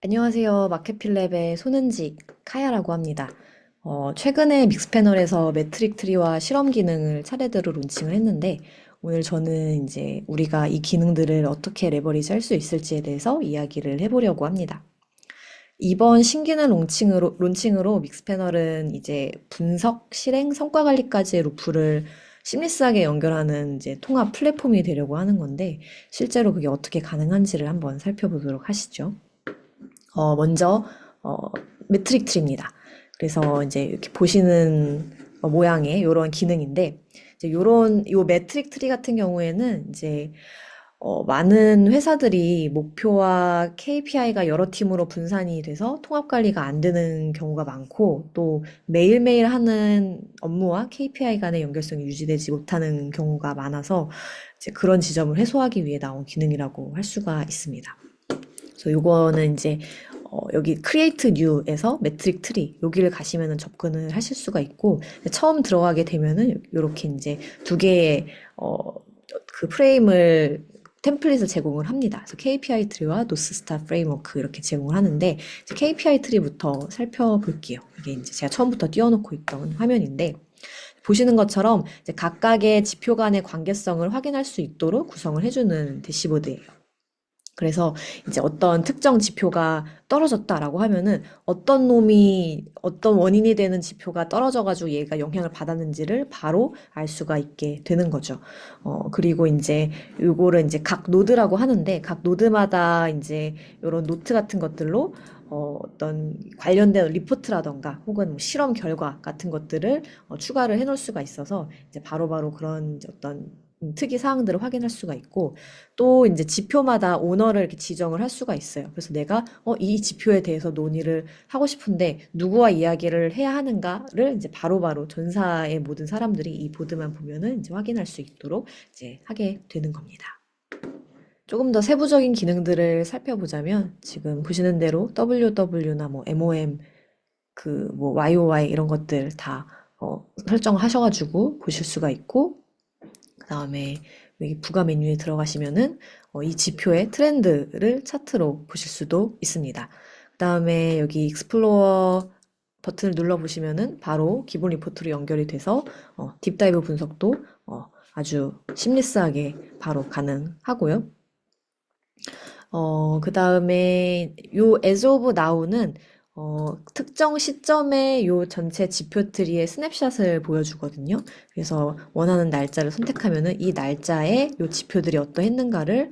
안녕하세요. 마켓필랩의 손은직 카야라고 합니다. 최근에 믹스패널에서 매트릭 트리와 실험 기능을 차례대로 론칭을 했는데, 오늘 저는 이제 우리가 이 기능들을 어떻게 레버리지 할 수 있을지에 대해서 이야기를 해보려고 합니다. 이번 신기능 론칭으로 믹스패널은 이제 분석, 실행, 성과 관리까지의 루프를 심리스하게 연결하는 이제 통합 플랫폼이 되려고 하는 건데, 실제로 그게 어떻게 가능한지를 한번 살펴보도록 하시죠. 먼저 어, 매트릭 트리입니다. 그래서 이제 이렇게 보시는 모양의 이런 기능인데 이제 요런 요 매트릭 트리 같은 경우에는 이제 많은 회사들이 목표와 KPI가 여러 팀으로 분산이 돼서 통합 관리가 안 되는 경우가 많고 또 매일매일 하는 업무와 KPI 간의 연결성이 유지되지 못하는 경우가 많아서 이제 그런 지점을 해소하기 위해 나온 기능이라고 할 수가 있습니다. 그래서 요거는 이제 여기 크리에이트 뉴에서 매트릭 트리 여기를 가시면은 접근을 하실 수가 있고 처음 들어가게 되면은 요렇게 이제 두 개의 그 프레임을 템플릿을 제공을 합니다. 그래서 KPI 트리와 노스스타 프레임워크 이렇게 제공을 하는데 KPI 트리부터 살펴볼게요. 이게 이제 제가 처음부터 띄워놓고 있던 화면인데 보시는 것처럼 이제 각각의 지표 간의 관계성을 확인할 수 있도록 구성을 해주는 대시보드예요. 그래서 이제 어떤 특정 지표가 떨어졌다라고 하면은 어떤 놈이 어떤 원인이 되는 지표가 떨어져가지고 얘가 영향을 받았는지를 바로 알 수가 있게 되는 거죠. 그리고 이제 요거를 이제 각 노드라고 하는데 각 노드마다 이제 요런 노트 같은 것들로 어떤 관련된 리포트라던가 혹은 뭐 실험 결과 같은 것들을 추가를 해 놓을 수가 있어서 이제 바로바로 그런 이제 어떤 특이 사항들을 확인할 수가 있고 또 이제 지표마다 오너를 이렇게 지정을 할 수가 있어요. 그래서 내가 이 지표에 대해서 논의를 하고 싶은데 누구와 이야기를 해야 하는가를 이제 바로바로 전사의 모든 사람들이 이 보드만 보면은 이제 확인할 수 있도록 이제 하게 되는 겁니다. 조금 더 세부적인 기능들을 살펴보자면 지금 보시는 대로 WW나 뭐 MOM 그 뭐 YOY 이런 것들 다 설정하셔가지고 보실 수가 있고 그 다음에 여기 부가 메뉴에 들어가시면은 이 지표의 트렌드를 차트로 보실 수도 있습니다. 그 다음에 여기 익스플로어 버튼을 눌러보시면은 바로 기본 리포트로 연결이 돼서 딥다이브 분석도 아주 심리스하게 바로 가능하고요. 그 다음에 요 as of now는 특정 시점에 요 전체 지표 트리의 스냅샷을 보여주거든요. 그래서 원하는 날짜를 선택하면은 이 날짜에 요 지표들이 어떠했는가를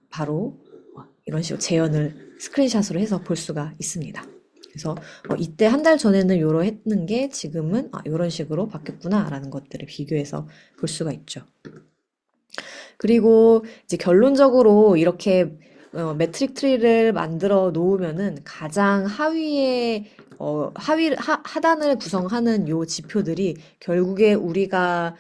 바로 이런 식으로 재현을 스크린샷으로 해서 볼 수가 있습니다. 그래서 이때 한 달 전에는 요러 했는 게 지금은 요런 식으로 바뀌었구나라는 것들을 비교해서 볼 수가 있죠. 그리고 이제 결론적으로 이렇게 매트릭 트리를 만들어 놓으면은 가장 하위에 하단을 구성하는 요 지표들이 결국에 우리가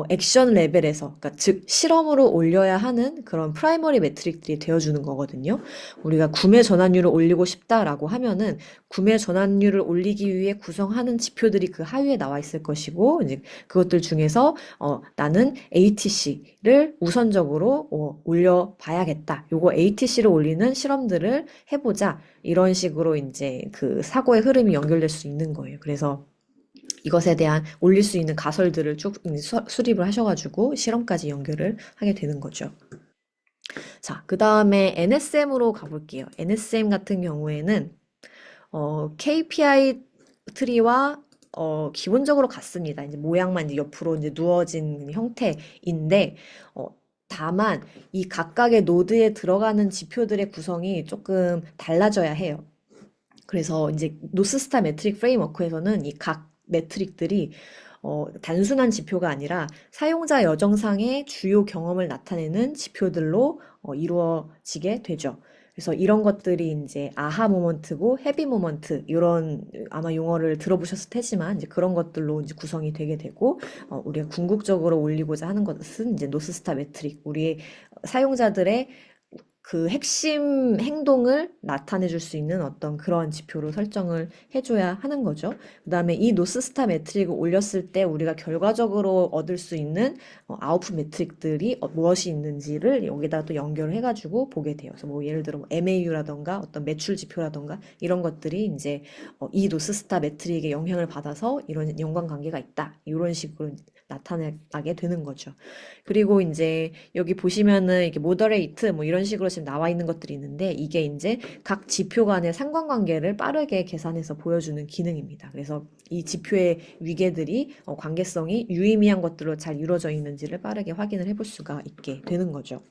액션 레벨에서, 그러니까 즉 실험으로 올려야 하는 그런 프라이머리 매트릭들이 되어주는 거거든요. 우리가 구매 전환율을 올리고 싶다라고 하면은 구매 전환율을 올리기 위해 구성하는 지표들이 그 하위에 나와 있을 것이고, 이제 그것들 중에서 나는 ATC를 우선적으로 올려봐야겠다. 요거 ATC를 올리는 실험들을 해보자. 이런 식으로 이제 그 사고의 흐름이 연결될 수 있는 거예요. 그래서 이것에 대한 올릴 수 있는 가설들을 쭉 수립을 하셔가지고 실험까지 연결을 하게 되는 거죠. 자, 그 다음에 NSM으로 가볼게요. NSM 같은 경우에는 KPI 트리와 기본적으로 같습니다. 이제 모양만 이제 옆으로 이제 누워진 형태인데, 다만 이 각각의 노드에 들어가는 지표들의 구성이 조금 달라져야 해요. 그래서 이제 노스스타 매트릭 프레임워크에서는 이 각 매트릭들이 단순한 지표가 아니라 사용자 여정상의 주요 경험을 나타내는 지표들로 이루어지게 되죠. 그래서 이런 것들이 이제 아하 모먼트고 헤비 모먼트 이런 아마 용어를 들어보셨을 테지만 이제 그런 것들로 이제 구성이 되게 되고 우리가 궁극적으로 올리고자 하는 것은 이제 노스스타 매트릭 우리의 사용자들의 그 핵심 행동을 나타내 줄 수 있는 어떤 그런 지표로 설정을 해줘야 하는 거죠. 그 다음에 이 노스스타 매트릭을 올렸을 때 우리가 결과적으로 얻을 수 있는 아웃풋 매트릭들이 무엇이 있는지를 여기다 또 연결을 해가지고 보게 돼요. 그래서 뭐 예를 들어 뭐 MAU라던가 어떤 매출 지표라던가 이런 것들이 이제 이 노스스타 매트릭에 영향을 받아서 이런 연관관계가 있다. 이런 식으로 나타나게 되는 거죠. 그리고 이제 여기 보시면은 이렇게 모더레이트 뭐 이런 식으로 지금 나와 있는 것들이 있는데 이게 이제 각 지표 간의 상관관계를 빠르게 계산해서 보여주는 기능입니다. 그래서 이 지표의 위계들이 관계성이 유의미한 것들로 잘 이루어져 있는지를 빠르게 확인을 해볼 수가 있게 되는 거죠.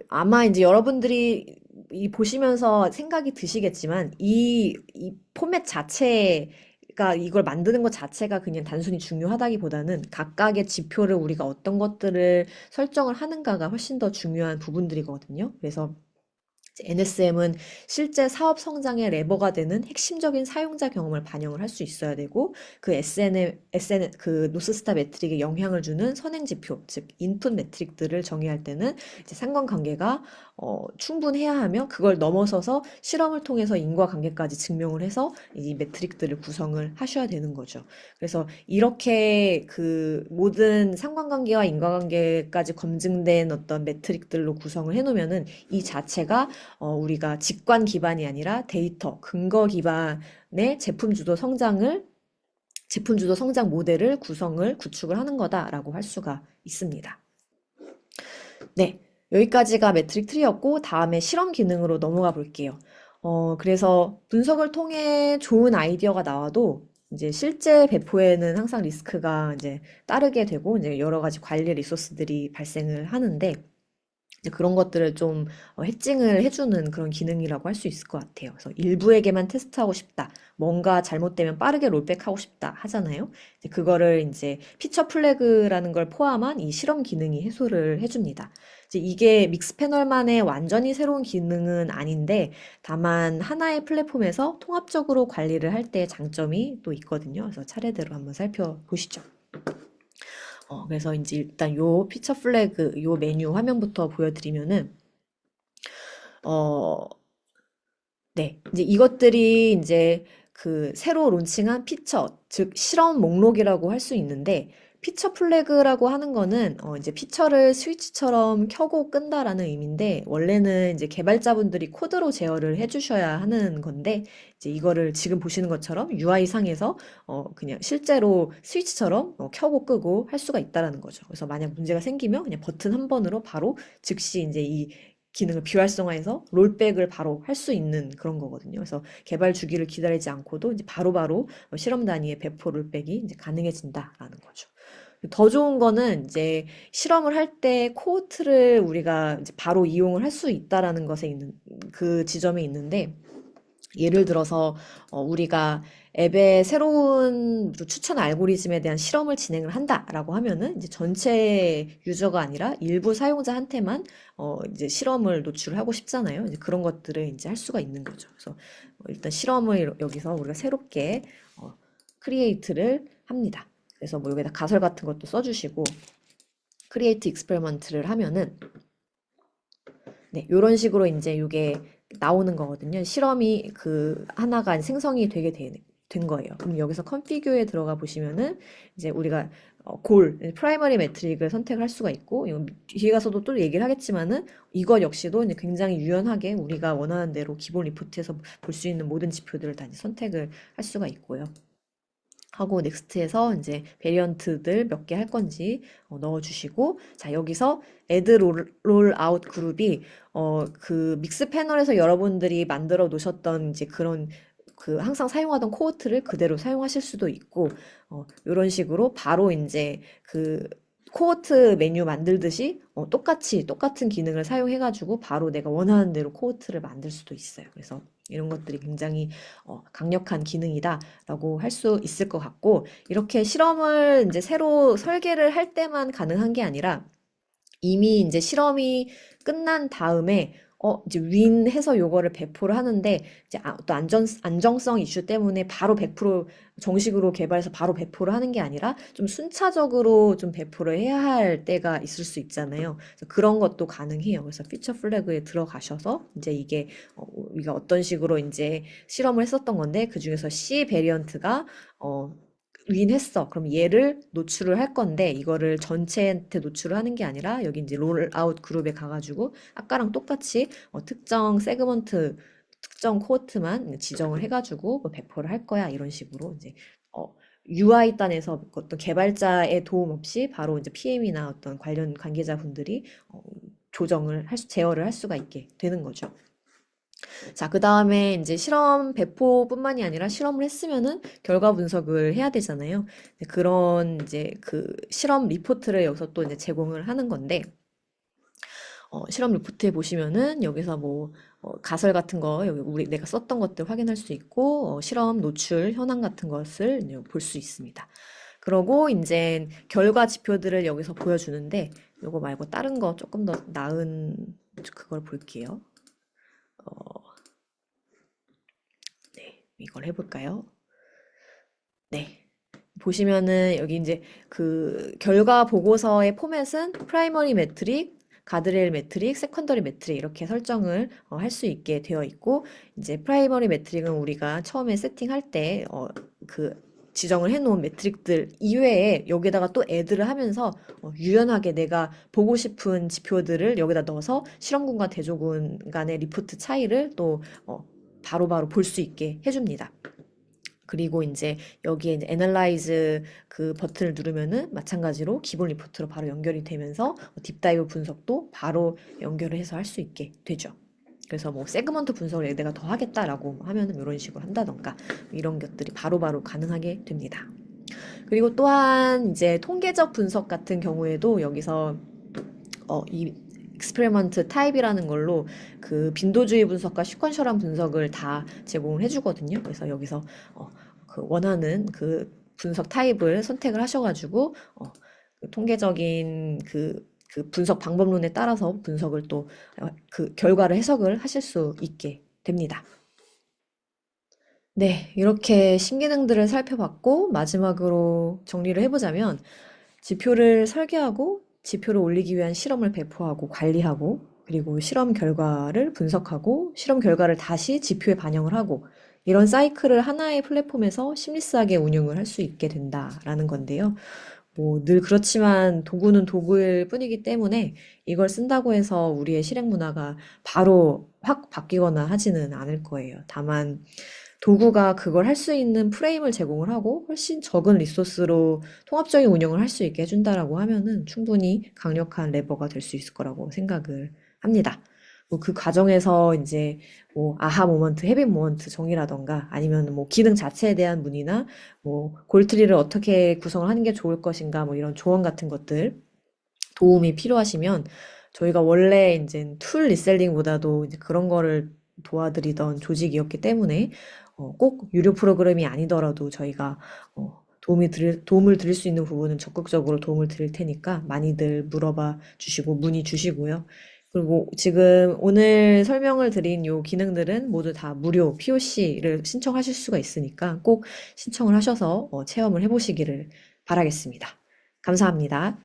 아마 이제 여러분들이 이 보시면서 생각이 드시겠지만 이 포맷 자체가 이걸 만드는 것 자체가 그냥 단순히 중요하다기보다는 각각의 지표를 우리가 어떤 것들을 설정을 하는가가 훨씬 더 중요한 부분들이거든요. 그래서 NSM은 실제 사업 성장의 레버가 되는 핵심적인 사용자 경험을 반영을 할 수 있어야 되고 그 그 노스스타 매트릭에 영향을 주는 선행 지표, 즉 인풋 매트릭들을 정의할 때는 이제 상관관계가 충분해야 하며 그걸 넘어서서 실험을 통해서 인과관계까지 증명을 해서 이 매트릭들을 구성을 하셔야 되는 거죠. 그래서 이렇게 그 모든 상관관계와 인과관계까지 검증된 어떤 매트릭들로 구성을 해놓으면은 이 자체가 우리가 직관 기반이 아니라 데이터, 근거 기반의 제품 주도 성장 모델을 구축을 하는 거다라고 할 수가 있습니다. 네, 여기까지가 매트릭 트리였고, 다음에 실험 기능으로 넘어가 볼게요. 그래서 분석을 통해 좋은 아이디어가 나와도, 이제 실제 배포에는 항상 리스크가 이제 따르게 되고, 이제 여러 가지 관리 리소스들이 발생을 하는데, 이제 그런 것들을 좀 해칭을 해주는 그런 기능이라고 할 수 있을 것 같아요. 그래서 일부에게만 테스트하고 싶다. 뭔가 잘못되면 빠르게 롤백하고 싶다 하잖아요. 이제 그거를 이제 피처 플래그라는 걸 포함한 이 실험 기능이 해소를 해줍니다. 이제 이게 믹스 패널만의 완전히 새로운 기능은 아닌데 다만 하나의 플랫폼에서 통합적으로 관리를 할 때 장점이 또 있거든요. 그래서 차례대로 한번 살펴보시죠. 그래서 이제 일단 요 피처 플래그, 요 메뉴 화면부터 보여드리면은, 어, 네. 이제 이것들이 이제 그 새로 론칭한 피처, 즉 실험 목록이라고 할 수 있는데, 피처 플래그라고 하는 거는 이제 피처를 스위치처럼 켜고 끈다라는 의미인데 원래는 이제 개발자분들이 코드로 제어를 해주셔야 하는 건데 이제 이거를 지금 보시는 것처럼 UI 상에서 그냥 실제로 스위치처럼 켜고 끄고 할 수가 있다라는 거죠. 그래서 만약 문제가 생기면 그냥 버튼 한 번으로 바로 즉시 이제 이 기능을 비활성화해서 롤백을 바로 할 수 있는 그런 거거든요. 그래서 개발 주기를 기다리지 않고도 이제 바로바로 실험 단위의 배포 롤백이 이제 가능해진다라는 거죠. 더 좋은 거는 이제 실험을 할 때 코호트를 우리가 이제 바로 이용을 할 수 있다라는 것에 있는 그 지점에 있는데 예를 들어서 우리가 앱의 새로운 추천 알고리즘에 대한 실험을 진행을 한다라고 하면은 이제 전체 유저가 아니라 일부 사용자한테만 이제 실험을 노출을 하고 싶잖아요. 이제 그런 것들을 이제 할 수가 있는 거죠. 그래서 일단 실험을 여기서 우리가 새롭게 크리에이트를 합니다. 그래서 뭐 여기다 가설 같은 것도 써주시고 크리에이트 익스페리먼트를 하면은 네, 요런 식으로 이제 요게 나오는 거거든요. 실험이 그 하나가 생성이 되게 된 거예요. 그럼 여기서 컨피규어에 들어가 보시면은 이제 우리가 프라이머리 매트릭을 선택할 수가 있고 뒤에 가서도 또 얘기를 하겠지만은 이것 역시도 이제 굉장히 유연하게 우리가 원하는 대로 기본 리포트에서 볼 수 있는 모든 지표들을 다 이제 선택을 할 수가 있고요. 하고 넥스트에서 이제 베리언트들 몇 개 할 건지 넣어주시고 자 여기서 애드 롤아웃 그룹이 그 믹스 패널에서 여러분들이 만들어 놓으셨던 이제 그런 그 항상 사용하던 코호트를 그대로 사용하실 수도 있고 이런 식으로 바로 이제 그 코호트 메뉴 만들듯이 똑같은 기능을 사용해가지고 바로 내가 원하는 대로 코호트를 만들 수도 있어요. 그래서 이런 것들이 굉장히 강력한 기능이다라고 할 수 있을 것 같고 이렇게 실험을 이제 새로 설계를 할 때만 가능한 게 아니라 이미 이제 실험이 끝난 다음에 이제 윈해서 요거를 배포를 하는데, 이제 또 안정성 이슈 때문에 바로 100% 정식으로 개발해서 바로 배포를 하는 게 아니라 좀 순차적으로 좀 배포를 해야 할 때가 있을 수 있잖아요. 그래서 그런 것도 가능해요. 그래서 피처 플래그에 들어가셔서 이제 이게 우리가 어떤 식으로 이제 실험을 했었던 건데, 그중에서 C 베리언트가 윈했어. 그럼 얘를 노출을 할 건데, 이거를 전체한테 노출을 하는 게 아니라, 여기 이제 롤아웃 그룹에 가가지고, 아까랑 똑같이 특정 세그먼트, 특정 코호트만 지정을 해가지고 뭐 배포를 할 거야. 이런 식으로 이제 UI 단에서 어떤 개발자의 도움 없이 바로 이제 PM이나 어떤 관련 관계자분들이 제어를 할 수가 있게 되는 거죠. 자, 그 다음에 이제 실험 배포뿐만이 아니라 실험을 했으면은 결과 분석을 해야 되잖아요. 그런 이제 그 실험 리포트를 여기서 또 이제 제공을 하는 건데, 실험 리포트에 보시면은 여기서 뭐 가설 같은 거 여기 내가 썼던 것들 확인할 수 있고, 실험 노출 현황 같은 것을 볼 수 있습니다. 그러고 이제 결과 지표들을 여기서 보여주는데, 요거 말고 다른 거 조금 더 나은 그걸 볼게요. 네, 이걸 해볼까요? 네. 보시면은 여기 이제 그 결과 보고서의 포맷은 프라이머리 매트릭, 가드레일 매트릭, 세컨더리 매트릭 이렇게 설정을 할 수 있게 되어 있고, 이제 프라이머리 매트릭은 우리가 처음에 세팅할 때 그 지정을 해놓은 매트릭들 이외에 여기다가 또 애드를 하면서 유연하게 내가 보고 싶은 지표들을 여기다 넣어서 실험군과 대조군 간의 리포트 차이를 또 바로바로 볼 수 있게 해줍니다. 그리고 이제 여기에 이제 Analyze 그 버튼을 누르면은 마찬가지로 기본 리포트로 바로 연결이 되면서 딥다이브 분석도 바로 연결을 해서 할 수 있게 되죠. 그래서 뭐 세그먼트 분석을 내가 더 하겠다라고 하면은 이런 식으로 한다던가 이런 것들이 바로바로 가능하게 됩니다. 그리고 또한 이제 통계적 분석 같은 경우에도 여기서 이 익스페리먼트 타입이라는 걸로 그 빈도주의 분석과 시퀀셜한 분석을 다 제공을 해주거든요. 그래서 여기서 그 원하는 그 분석 타입을 선택을 하셔가지고 그 통계적인 그 분석 방법론에 따라서 분석을 또 그 결과를 해석을 하실 수 있게 됩니다. 네, 이렇게 신기능들을 살펴봤고 마지막으로 정리를 해보자면 지표를 설계하고 지표를 올리기 위한 실험을 배포하고 관리하고 그리고 실험 결과를 분석하고 실험 결과를 다시 지표에 반영을 하고 이런 사이클을 하나의 플랫폼에서 심리스하게 운영을 할 수 있게 된다라는 건데요. 뭐 늘 그렇지만 도구는 도구일 뿐이기 때문에 이걸 쓴다고 해서 우리의 실행 문화가 바로 확 바뀌거나 하지는 않을 거예요. 다만 도구가 그걸 할 수 있는 프레임을 제공을 하고 훨씬 적은 리소스로 통합적인 운영을 할 수 있게 해준다라고 하면은 충분히 강력한 레버가 될 수 있을 거라고 생각을 합니다. 뭐 그 과정에서 이제 뭐 아하 모먼트, 헤비 모먼트 정의라던가 아니면 뭐 기능 자체에 대한 문의나 뭐 골트리를 어떻게 구성을 하는 게 좋을 것인가 뭐 이런 조언 같은 것들 도움이 필요하시면 저희가 원래 이제 툴 리셀링보다도 이제 그런 거를 도와드리던 조직이었기 때문에 꼭 유료 프로그램이 아니더라도 저희가 도움을 드릴 수 있는 부분은 적극적으로 도움을 드릴 테니까 많이들 물어봐 주시고 문의 주시고요. 그리고 지금 오늘 설명을 드린 요 기능들은 모두 다 무료 POC를 신청하실 수가 있으니까 꼭 신청을 하셔서 체험을 해보시기를 바라겠습니다. 감사합니다.